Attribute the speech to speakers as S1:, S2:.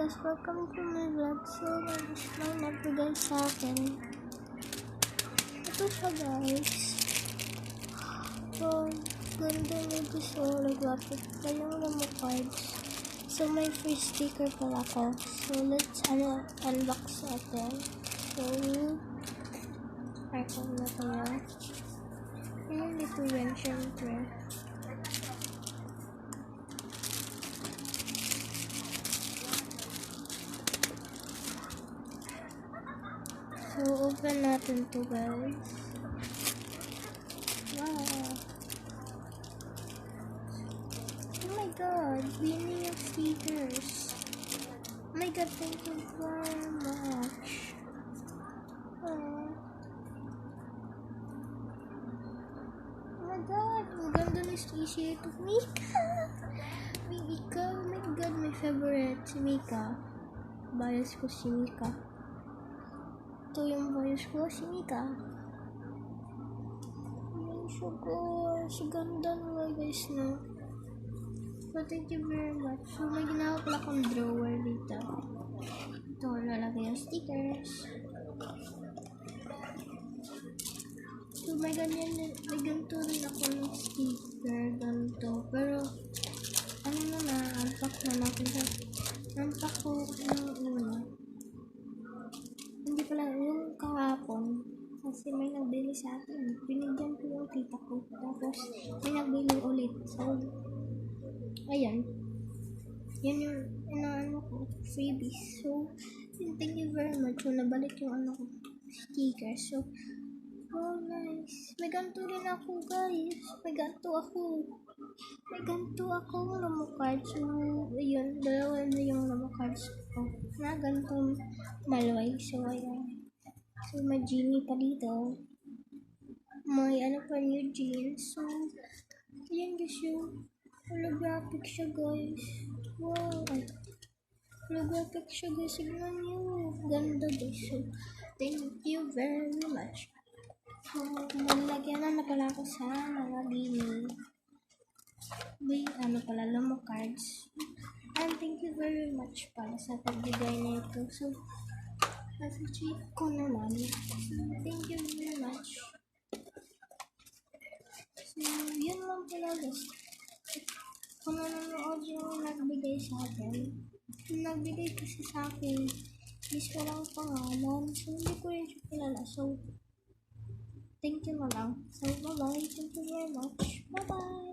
S1: guys, welcome to my vlog. So, guys, may nagbigay sa akin. Ito siya, guys. So, ganda nito siya. Nag-lapit pa yung mo cards. So, may free sticker pala ko. So, let's unbox natin. So, icon na tayo. Ayan, ito yan, syempre. So, open natin to, guys. Wow. Oh my god, beanie of stickers. Oh my god, thank you very much. Oh my god, ang ganda ni Stacy. Ito, Mika. Mika, oh my god, my favorite, si Mika. Bias ko si Mika. Ito yung bias ko, si Mika. Ay, sugar. Si ganda nila, guys, no? So, thank you very much. So, may ginawa pala akong drawer dito. Ito, lalagay yung stickers. So, may ganito rin ako ng sticker, ganito. Pero, ano na, unpack na natin. Unpack ko yung una. Hindi pala, yung kahapon. Kasi may nagbili sa akin. Binigyan ko yung tita ko. Tapos, may nagbili ulit. So, ayan. Yan yung ano ko, freebies. So, thank you very much. So, nabalik yung ko, sticker. So, oh, nice. May ganito rin ako, guys. May ganito ako lamo cards. So, ayun. Dalawa na yung lamo cards ko. Na ganitong malway. So, ayan. So, may genie pa dito. May pa new jeans. So, ayan guys yung holographic siya, guys. Wow. Holographic siya, guys. Signan nyo. Ganda, guys. So, thank you very much. So, malagyan na pala ako sa mga beanie. May pala, lamo cards. And thank you very much pala sa pagbigay na ito. So, nasa check ko naman. So, thank you very much. So, yun lang pala, guys. Kung nanonood yung nagbigay sa akin, yung nagbigay kasi sa akin, is walang pangalan. So, hindi ko rin siya kilala. So, thank you na lang. So, bye-bye. Thank you very much. Bye-bye.